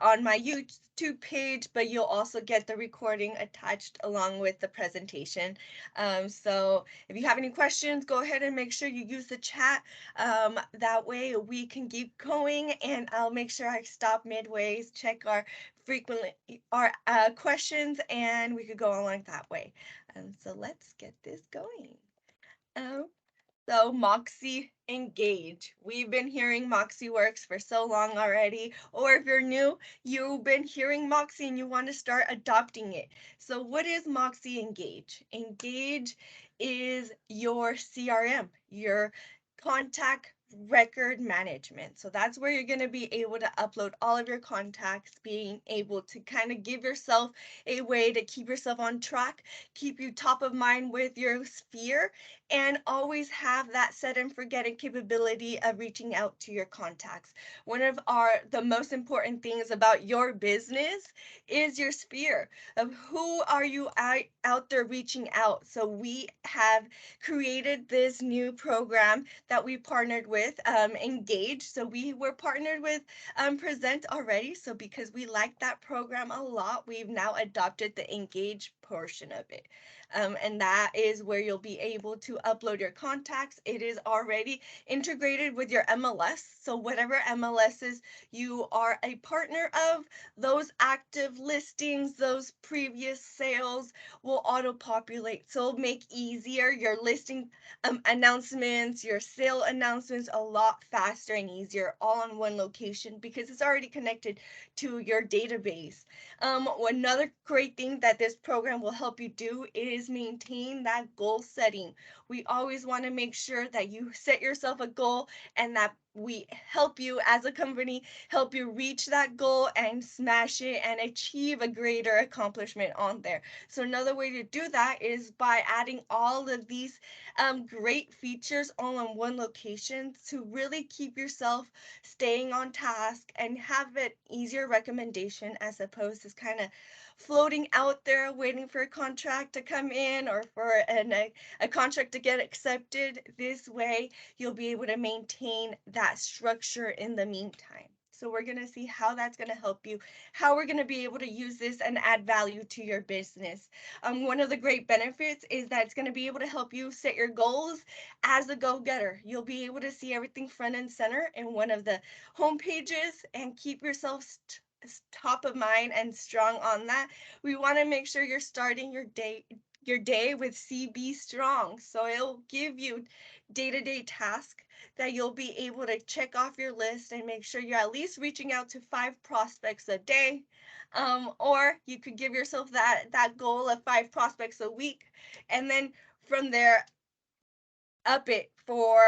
on my YouTube page, but you'll also get the recording attached along with the presentation. So if you have any questions, go ahead and make sure you use the chat. That way we can keep going, and I'll make sure I stop midway, check our frequently our questions, and we could go along that way. So let's get this going. Um, so MoxiEngage. We've been hearing MoxiWorks for so long already. Or if you're new, you've been hearing Moxi and you want to start adopting it. So what is MoxiEngage? Engage is your CRM, your contact record management. So that's where you're going to be able to upload all of your contacts, being able to kind of give yourself a way to keep yourself on track, keep you top of mind with your sphere, and always have that set and forgetting capability of reaching out to your contacts. One of the most important things about your business is your sphere of who are you out there reaching out. So we have created this new program that we partnered with, Engage. So we were partnered with Present already. So because we like that program a lot, we've now adopted the Engage portion of it. And that is where you'll be able to upload your contacts. It is already integrated with your MLS. So whatever MLSs you are a partner of, those active listings, those previous sales will auto-populate. So it'll make easier your listing announcements, your sale announcements a lot faster and easier all on one location because it's already connected to your database. Another great thing that this program will help you do is maintain that goal setting. We always want to make sure that you set yourself a goal and that we help you as a company, help you reach that goal and smash it and achieve a greater accomplishment on there. So another way to do that is by adding all of these great features all in one location to really keep yourself staying on task and have an easier recommendation as opposed to kind of floating out there waiting for a contract to come in or for a contract to get accepted. This way you'll be able to maintain that structure in the meantime. So we're going to see how that's going to help you, how we're going to be able to use this and add value to your business. One of the great benefits is that it's going to be able to help you set your goals as a go-getter. You'll be able to see everything front and center in one of the home pages and keep yourself top of mind and strong on that. We want to make sure you're starting your day with CB strong. So it'll give you day-to-day tasks that you'll be able to check off your list and make sure you're at least reaching out to 5 prospects a day. Or you could give yourself that goal of 5 prospects a week, and then from there up it for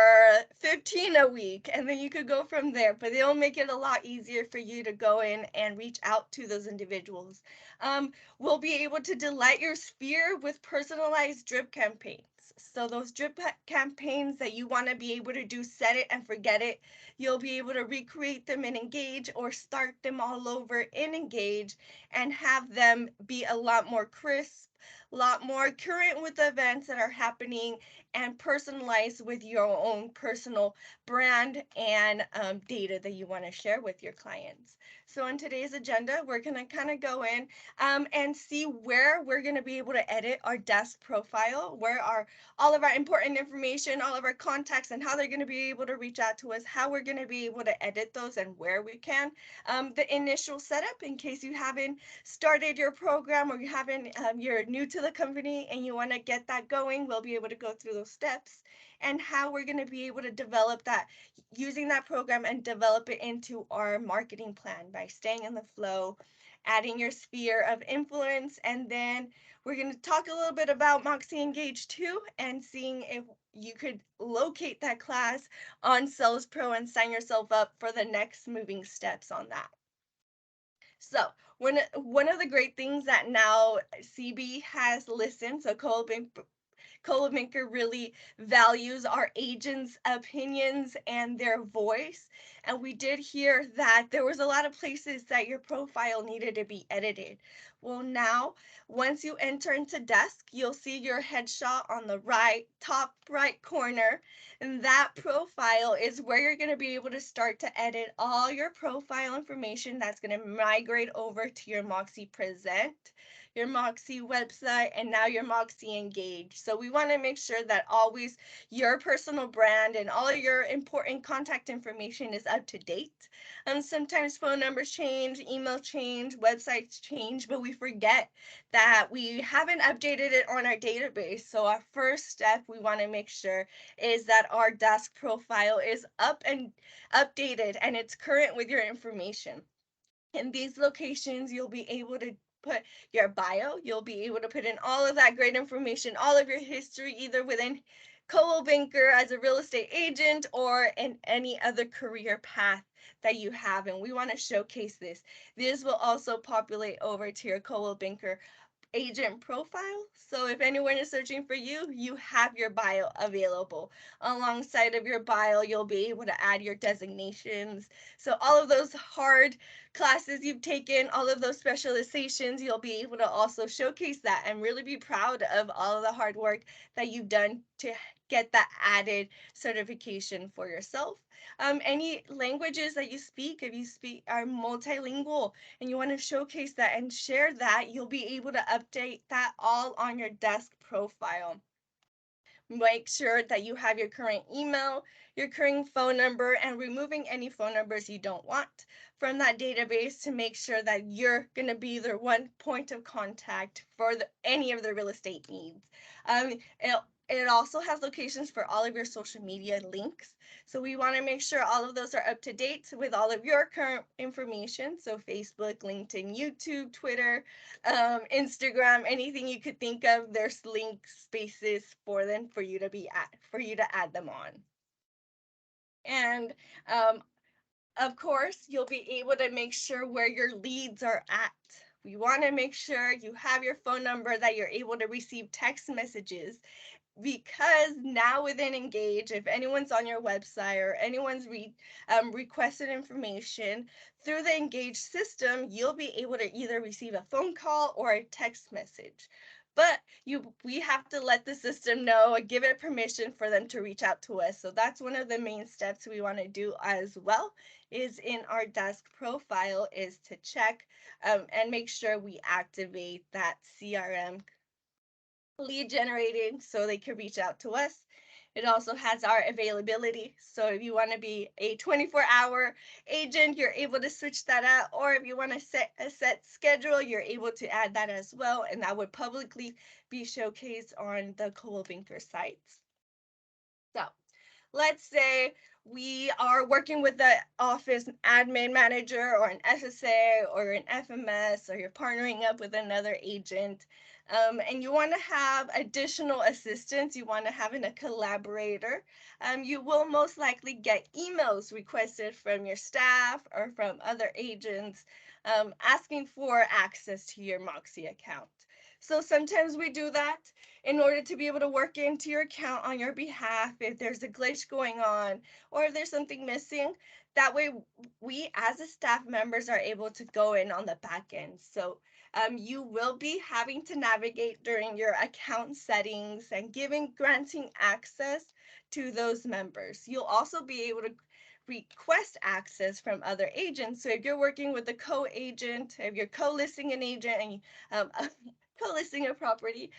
15 a week, and then you could go from there. But they'll make it a lot easier for you to go in and reach out to those individuals. We'll be able to delight your sphere with personalized drip campaigns. So those drip campaigns that you want to be able to do set it and forget it, you'll be able to recreate them in Engage or start them all over in Engage and have them be a lot more crisp, a lot more current with the events that are happening, and personalized with your own personal brand and data that you want to share with your clients. So in today's agenda, we're going to kind of go in and see where we're going to be able to edit our desk profile, where are all of our important information, all of our contacts, and how they're going to be able to reach out to us, how we're going to be able to edit those and where we can. The initial setup, in case you haven't started your program or you haven't, you're new to the company and you want to get that going, we'll be able to go through those steps and how we're going to be able to develop that using that program and develop it into our marketing plan by staying in the flow, adding your sphere of influence, and then we're going to talk a little bit about MoxiEngage too and seeing if you could locate that class on SalesPro and sign yourself up for the next moving steps on that. So one of the great things that now CB has listened, so Maker really values our agents' opinions and their voice. and we did hear that there was a lot of places that your profile needed to be edited. Well, now, once you enter into desk, you'll see your headshot on the top right corner, and that profile is where you're going to be able to start to edit all your profile information that's going to migrate over to your Moxi Present, your Moxi website, and now your MoxiEngage. So we want to make sure that always your personal brand and all of your important contact information is up to date. Sometimes phone numbers change, email change, websites change, but we forget that we haven't updated it on our database. So our first step we want to make sure is that our desk profile is up and updated and it's current with your information. In these locations, you'll be able to put your bio, you'll be able to put in all of that great information, all of your history, either within Coldwell Banker as a real estate agent or in any other career path that you have. And we want to showcase this. This will also populate over to your Coldwell Banker agent profile. So if anyone is searching for you, you have your bio available. Alongside of your bio, you'll be able to add your designations. So all of those hard classes you've taken, all of those specializations, you'll be able to also showcase that and really be proud of all of the hard work that you've done to get that added certification for yourself. Any languages that you speak, if you speak are multilingual, and you want to showcase that and share that, you'll be able to update that all on your desk profile. Make sure that you have your current email, your current phone number, and removing any phone numbers you don't want from that database to make sure that you're going to be their one point of contact for any of their real estate needs. It also has locations for all of your social media links. So we want to make sure all of those are up to date with all of your current information. So Facebook, LinkedIn, YouTube, Twitter, Instagram, anything you could think of, there's link spaces for them for you to add them on. And of course, you'll be able to make sure where your leads are at. We want to make sure you have your phone number, that you're able to receive text messages, because now within Engage, if anyone's on your website or anyone's requested information through the Engage system, you'll be able to either receive a phone call or a text message. But we have to let the system know, give it permission for them to reach out to us. So that's one of the main steps we want to do as well, is in our desk profile, is to check and make sure we activate that CRM lead generating so they can reach out to us. It also has our availability. So if you want to be a 24-hour agent, you're able to switch that out. Or if you want to set a set schedule, you're able to add that as well. And that would publicly be showcased on the Coldwell Banker sites. So let's say we are working with the office admin manager or an SSA or an FMS, or you're partnering up with another agent, and you want to have additional assistance, you want to have a collaborator, you will most likely get emails requested from your staff or from other agents asking for access to your Moxi account. So sometimes we do that in order to be able to work into your account on your behalf if there's a glitch going on or if there's something missing. That way, we as a staff members are able to go in on the back end. So you will be having to navigate during your account settings and granting access to those members. You'll also be able to request access from other agents. So if you're working with a co-agent, if you're co-listing an agent and co-listing a property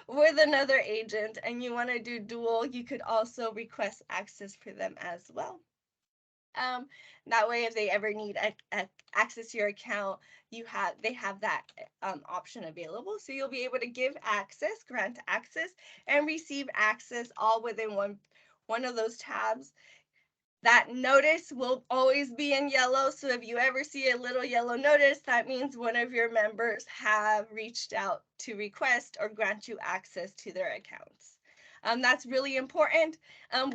with another agent and you want to do dual, you could also request access for them as well. That way, if they ever need access to your account, they have that option available. So you'll be able to give access, grant access, and receive access all within one of those tabs. That notice will always be in yellow. So if you ever see a little yellow notice, that means one of your members have reached out to request or grant you access to their accounts. That's really important.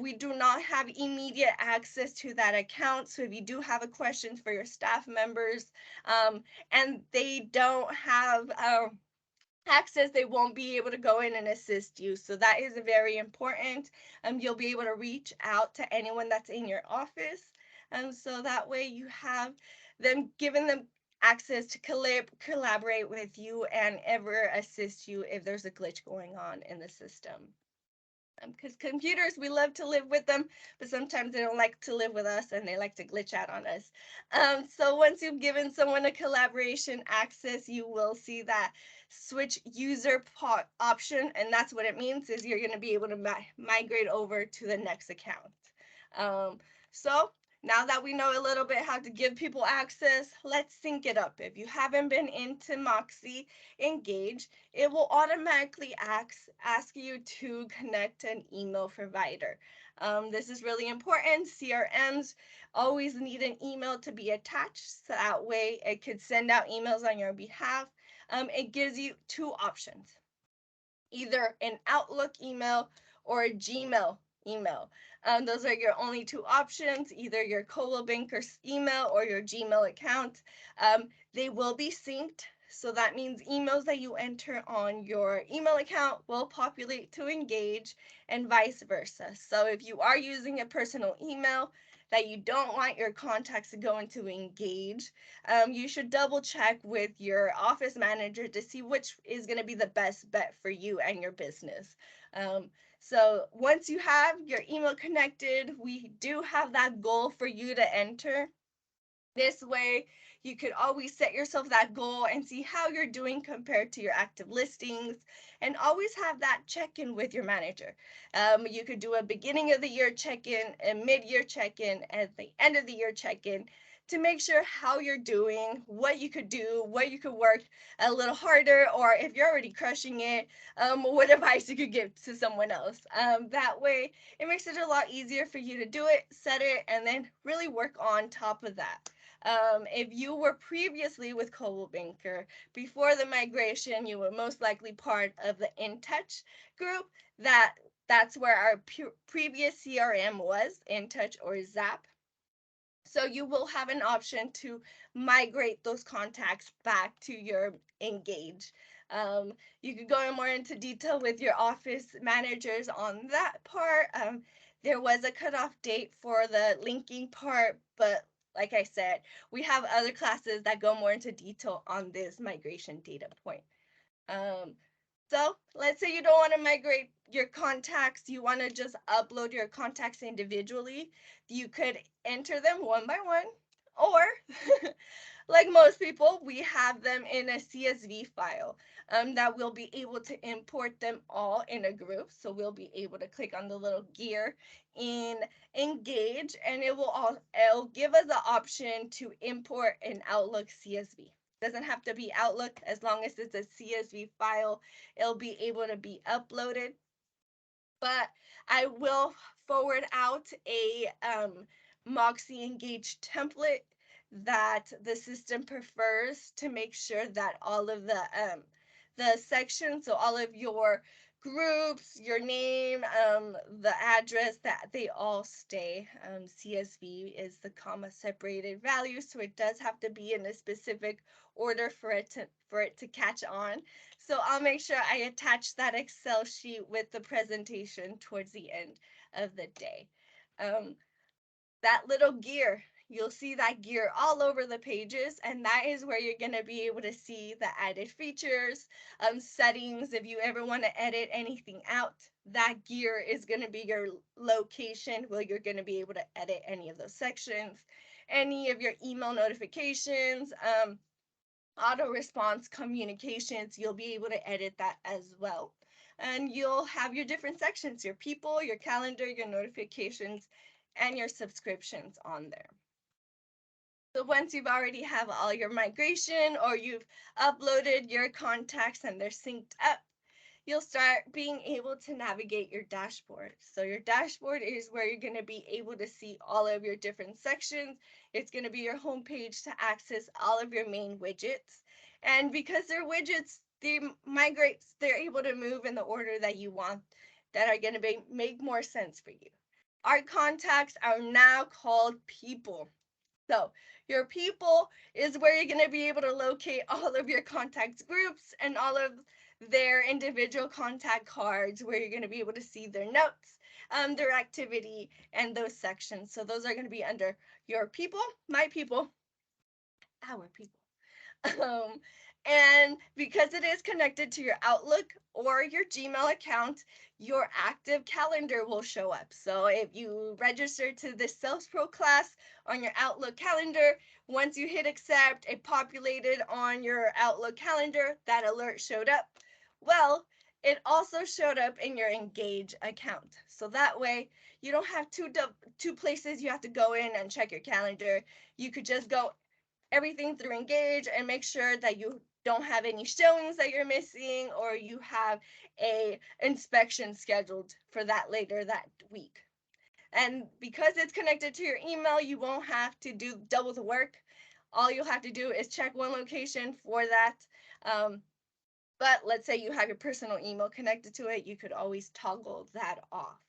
We do not have immediate access to that account. So if you do have a question for your staff members and they don't have access, they won't be able to go in and assist you. So that is very important. You'll be able to reach out to anyone that's in your office. So that way you have them giving them access to collaborate with you and ever assist you if there's a glitch going on in the system. Because computers, we love to live with them, but sometimes they don't like to live with us and they like to glitch out on us. So once you've given someone a collaboration access, you will see that switch user option, and that's what it means is you're going to be able to migrate over to the next account. Um, so now that we know a little bit how to give people access, let's sync it up. If you haven't been into MoxiEngage, it will automatically ask you to connect an email provider. This is really important. CRMs always need an email to be attached, so that way it could send out emails on your behalf. It gives you two options, either an Outlook email or a Gmail email. Those are your only two options, either your Coldwell Banker email or your Gmail account. They will be synced, so that means emails that you enter on your email account will populate to Engage and vice versa. So if you are using a personal email that you don't want your contacts to go into Engage, you should double check with your office manager to see which is going to be the best bet for you and your business. So once you have your email connected, we do have that goal for you to enter. This way, you could always set yourself that goal and see how you're doing compared to your active listings, and always have that check-in with your manager. You could do a beginning of the year check-in, a mid-year check-in, at the end of the year check-in to make sure how you're doing, what you could do, what you could work a little harder, or if you're already crushing it, what advice you could give to someone else. That way, it makes it a lot easier for you to do it, set it, and then really work on top of that. If you were previously with Coldwell Banker before the migration, you were most likely part of the InTouch group. That's where our previous CRM was, InTouch or Zap. So you will have an option to migrate those contacts back to your Engage. You could go more into detail with your office managers on that part. There was a cutoff date for the linking part, but like I said, we have other classes that go more into detail on this migration data point. Um, so let's say you don't want to migrate your contacts, you want to just upload your contacts individually. You could enter them one by one, or like most people, we have them in a CSV file that we'll be able to import them all in a group. So we'll be able to click on the little gear in Engage, and it'll give us the option to import an Outlook CSV. Doesn't have to be Outlook, as long as it's a CSV file, it'll be able to be uploaded. But I will forward out a MoxiEngage template that the system prefers to make sure that all of the sections, so all of your groups, your name, the address, that they all stay. CSV is the comma separated value, so it does have to be in a specific order for it to catch on. So I'll make sure I attach that Excel sheet with the presentation towards the end of the day. That little gear, you'll see that gear all over the pages, and that is where you're going to be able to see the added features, settings. If you ever want to edit anything out, that gear is going to be your location where you're going to be able to edit any of those sections, any of your email notifications, auto response communications, you'll be able to edit that as well. And you'll have your different sections, your people, your calendar, your notifications, and your subscriptions on there. So once you've already have all your migration, or you've uploaded your contacts and they're synced up, you'll start being able to navigate your dashboard. So your dashboard is where you're going to be able to see all of your different sections. It's going to be your home page to access all of your main widgets. And because they're widgets, they're able to move in the order that you want, that are going to make more sense for you. Our contacts are now called people. So your people is where you're going to be able to locate all of your contacts groups and all of their individual contact cards, where you're going to be able to see their notes. their activity and those sections. So those are going to be under your people, my people, our people. Um, and because it is connected to your Outlook or your Gmail account, your active calendar will show up. So if you register to this SalesPro class on your Outlook calendar, once you hit accept, it populated on your Outlook calendar, that alert showed up. Well, it also showed up in your Engage account. So that way you don't have two places you have to go in and check your calendar. You could just go everything through Engage and make sure that you don't have any showings that you're missing, or you have a inspection scheduled for that later that week. And because it's connected to your email, you won't have to do double the work. All you'll have to do is check one location for that. Um, but let's say you have your personal email connected to it, you could always toggle that off.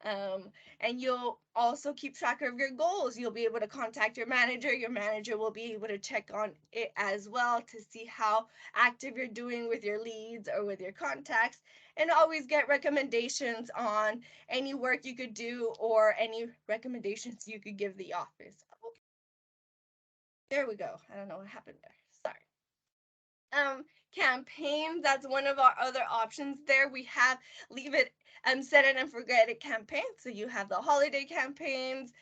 Um, and you'll also keep track of your goals. You'll be able to contact your manager. Your manager will be able to check on it as well to see how active you're doing with your leads or with your contacts, and always get recommendations on any work you could do or any recommendations you could give the office. Oh, there we go. I don't know what happened there. Sorry. Campaign, that's one of our other options there. We have leave it set it and forget it campaign. So you have the holiday campaigns,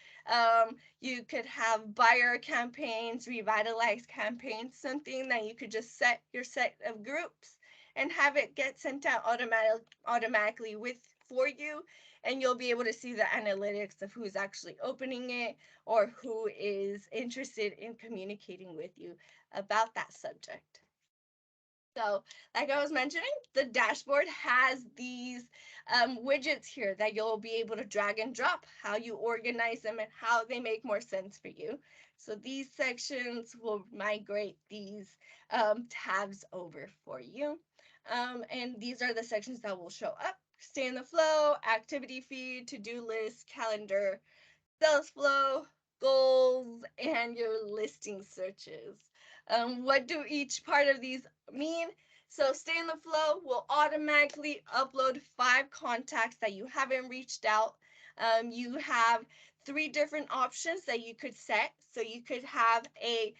you could have buyer campaigns, revitalize campaigns, something that you could just set your set of groups and have it get sent out automatically with for you, and you'll be able to see the analytics of who's actually opening it or who is interested in communicating with you about that subject. So, like I was mentioning, the dashboard has these widgets here that you'll be able to drag and drop, how you organize them and how they make more sense for you. So these sections will migrate these tabs over for you. And these are the sections that will show up. Stay in the flow, activity feed, to-do list, calendar, sales flow, goals, and your listing searches. What do each part of these mean? So stay in the flow will automatically upload 5 contacts that you haven't reached out. You have 3 different options that you could set. So you could have a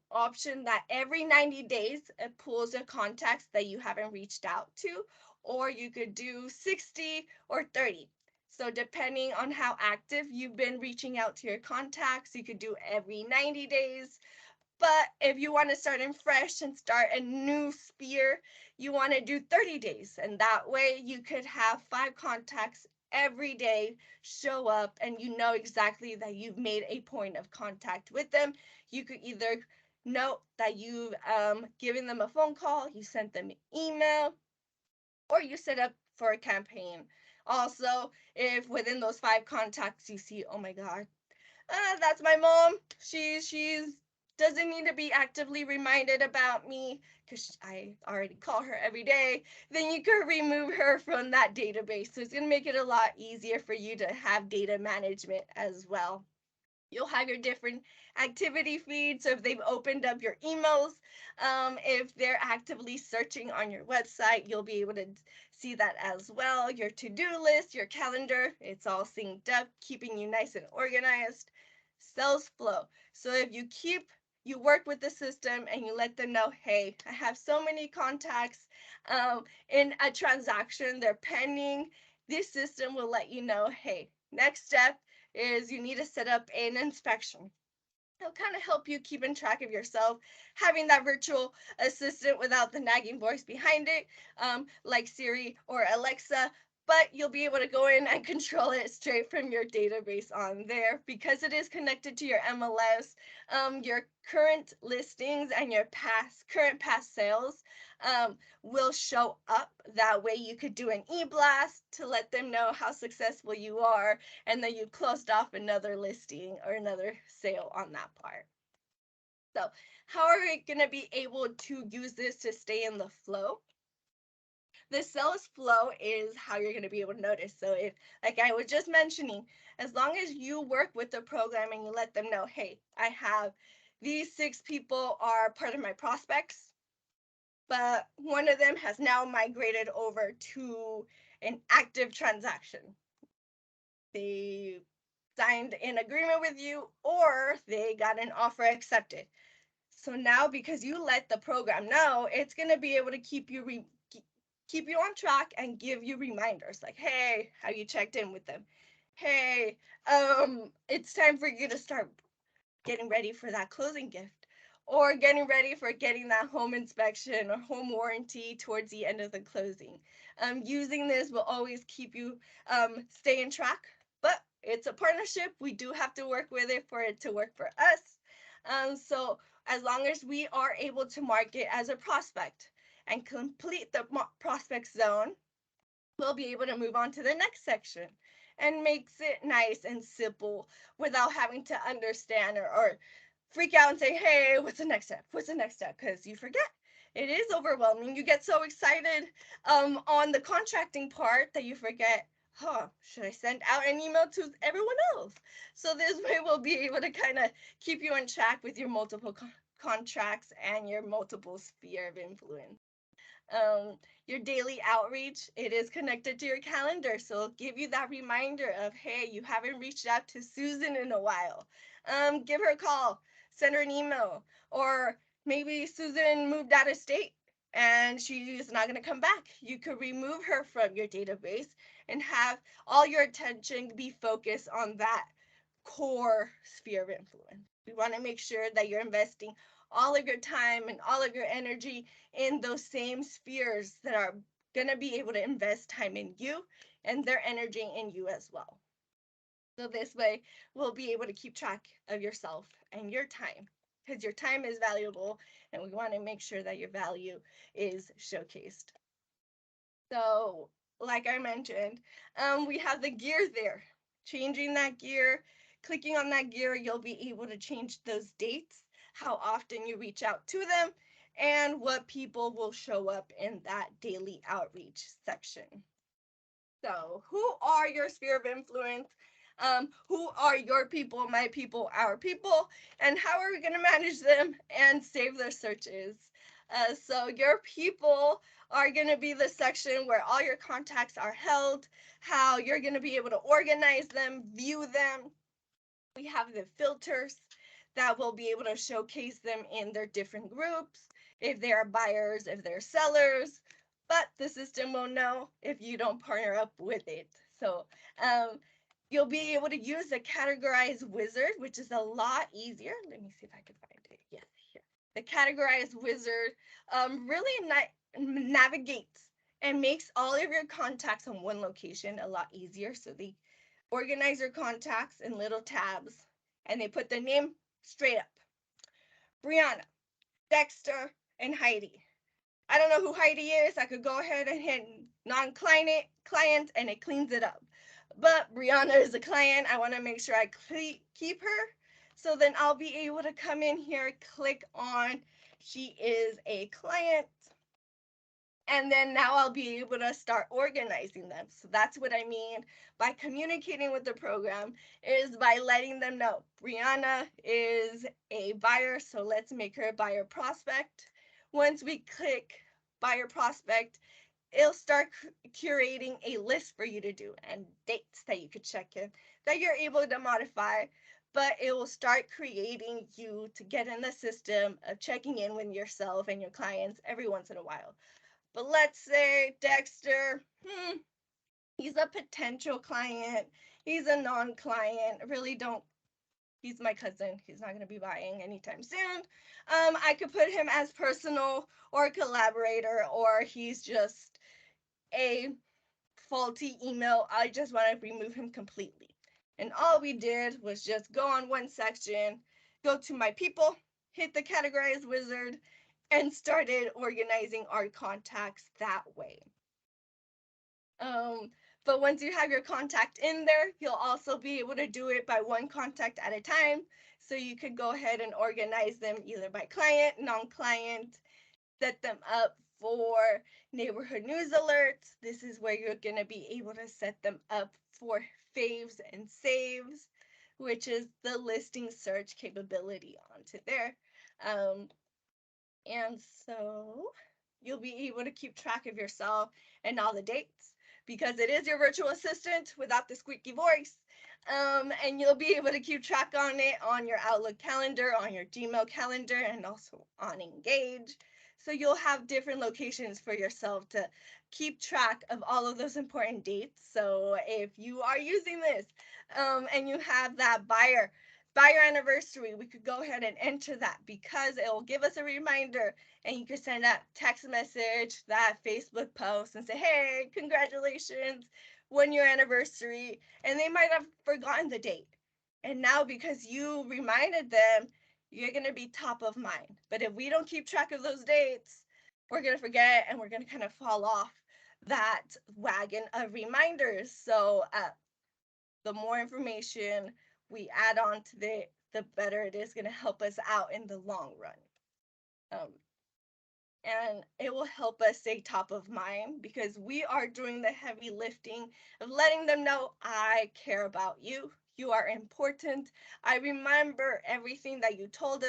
option that every 90 days it pulls the contacts that you haven't reached out to, or you could do 60 or 30. So depending on how active you've been reaching out to your contacts, you could do every 90 days. But if you want to start in fresh and start a new spear, you want to do 30 days. And that way you could have 5 contacts every day show up, and you know exactly that you've made a point of contact with them. You could either note that you've given them a phone call, you sent them an email, or you set up for a campaign. Also, if within those 5 contacts you see, oh my God, that's my mom. She's doesn't need to be actively reminded about me because I already call her every day, then you could remove her from that database. So it's going to make it a lot easier for you to have data management as well. You'll have your different activity feeds. So if they've opened up your emails, if they're actively searching on your website, you'll be able to see that as well. Your to-do list, your calendar, it's all synced up, keeping you nice and organized. Sales flow. So if you work with the system and you let them know, hey, I have so many contacts in a transaction, they're pending. This system will let you know, hey, next step is you need to set up an inspection. It'll kind of help you keep in track of yourself, having that virtual assistant without the nagging voice behind it, like Siri or Alexa. But you'll be able to go in and control it straight from your database on there because it is connected to your MLS. Your current listings and your current past sales will show up. That way you could do an e-blast to let them know how successful you are, and then you closed off another listing or another sale on that part. So how are we going to be able to use this to stay in the flow? The sales flow is how you're going to be able to notice. So if, like I was just mentioning, as long as you work with the program and you let them know, hey, I have these 6 people are part of my prospects, but one of them has now migrated over to an active transaction. they signed an agreement with you, or they got an offer accepted. So now, because you let the program know, it's going to be able to keep you on track and give you reminders like, hey, have you checked in with them? Hey, it's time for you to start getting ready for that closing gift, or getting ready for getting that home inspection or home warranty towards the end of the closing. Using this will always keep you stay in track, but it's a partnership. We do have to work with it for it to work for us. So as long as we are able to market as a prospect and complete the prospect zone, we'll be able to move on to the next section, and makes it nice and simple without having to understand or freak out and say, hey, what's the next step? What's the next step? Because you forget. It is overwhelming. You get so excited on the contracting part that you forget, should I send out an email to everyone else? So this way we'll be able to kind of keep you on track with your multiple contracts and your multiple sphere of influence. Your daily outreach, it is connected to your calendar, so it'll give you that reminder of, hey, you haven't reached out to Susan in a while. Give her a call, send her an email, or maybe Susan moved out of state and she's not going to come back. You could remove her from your database and have all your attention be focused on that core sphere of influence. We want to make sure that you're investing all of your time and all of your energy in those same spheres that are going to be able to invest time in you and their energy in you as well. So this way, we'll be able to keep track of yourself and your time, because your time is valuable and we want to make sure that your value is showcased. So like I mentioned, we have the gear there. Changing that gear, clicking on that gear, you'll be able to change those dates, how often you reach out to them, and what people will show up in that daily outreach section. So who are your sphere of influence? Who are your people, my people, our people, and how are we going to manage them and save their searches? So your people are going to be the section where all your contacts are held, how you're going to be able to organize them, view them. We have the filters that will be able to showcase them in their different groups, if they are buyers, if they're sellers, but the system will know if you don't partner up with it. So you'll be able to use the Categorize Wizard, which is a lot easier. Let me see if I can find it. Yes, here. The Categorize Wizard really navigates and makes all of your contacts on one location a lot easier. So they organize your contacts in little tabs, and they put their name straight up. Brianna, Dexter, and Heidi. I don't know who Heidi is. I could go ahead and hit non-client, and it cleans it up. But Brianna is a client. I want to make sure I keep her. So then I'll be able to come in here, click on she is a client, and then now I'll be able to start organizing them. So that's what I mean by communicating with the program, is by letting them know Brianna is a buyer, so let's make her a buyer prospect. Once we click buyer prospect, it'll start curating a list for you to do and dates that you could check in that you're able to modify, but it will start creating you to get in the system of checking in with yourself and your clients every once in a while. But let's say Dexter, he's a potential client. He's a non-client. Really don't, he's my cousin. He's not going to be buying anytime soon. I could put him as personal or collaborator, or he's just a faulty email. I just want to remove him completely. And all we did was just go on one section, go to my people, hit the Categorize Wizard, and started organizing our contacts that way. But once you have your contact in there, you'll also be able to do it by one contact at a time. So you could go ahead and organize them either by client, non-client, set them up for neighborhood news alerts. This is where you're going to be able to set them up for faves and saves, which is the listing search capability onto there. And so you'll be able to keep track of yourself and all the dates. because it is your virtual assistant without the squeaky voice. And you'll be able to keep track on it on your Outlook calendar, on your Gmail calendar, and also on Engage. So you'll have different locations for yourself to keep track of all of those important dates. So if you are using this and you have that buyer anniversary, we could go ahead and enter that because it will give us a reminder, and you can send that text message, that Facebook post, and say, hey, congratulations, 1 year anniversary. And they might have forgotten the date. And now, because you reminded them, you're going to be top of mind. But if we don't keep track of those dates, we're going to forget, and we're going to kind of fall off that wagon of reminders. So the more information we add on to the better it is going to help us out in the long run. Um, and it will help us stay top of mind because we are doing the heavy lifting of letting them know, I care about you. You are important. I remember everything that you told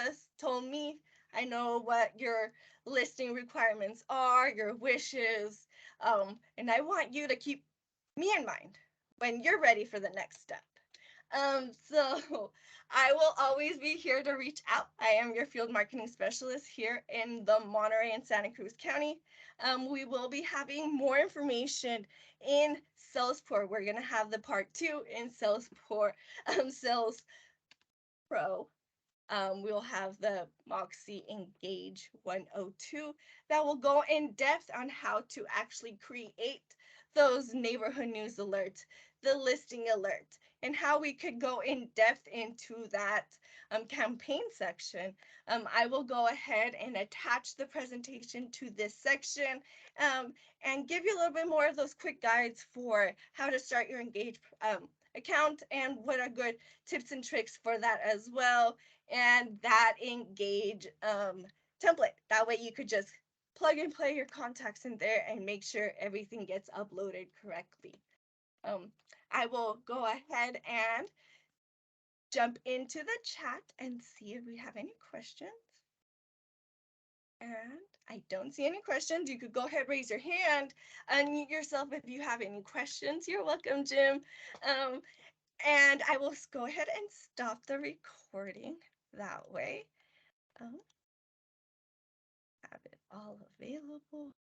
me. I know what your listing requirements are, your wishes, and I want you to keep me in mind when you're ready for the next step. So I will always be here to reach out. I am your field marketing specialist here in the Monterey and Santa Cruz County. We will be having more information in SalesPro. We're going to have the part 2 in SalesPro, SalesPro. We'll have the MoxiEngage 102 that will go in depth on how to actually create those neighborhood news alerts, the listing alert, and how we could go in depth into that campaign section. I will go ahead and attach the presentation to this section and give you a little bit more of those quick guides for how to start your Engage account and what are good tips and tricks for that as well, and that Engage template. That way you could just plug and play your contacts in there and make sure everything gets uploaded correctly. I will go ahead and jump into the chat and see if we have any questions. And I don't see any questions. You could go ahead, raise your hand, unmute yourself if you have any questions. You're welcome, Jim. And I will go ahead and stop the recording that way. Have it all available.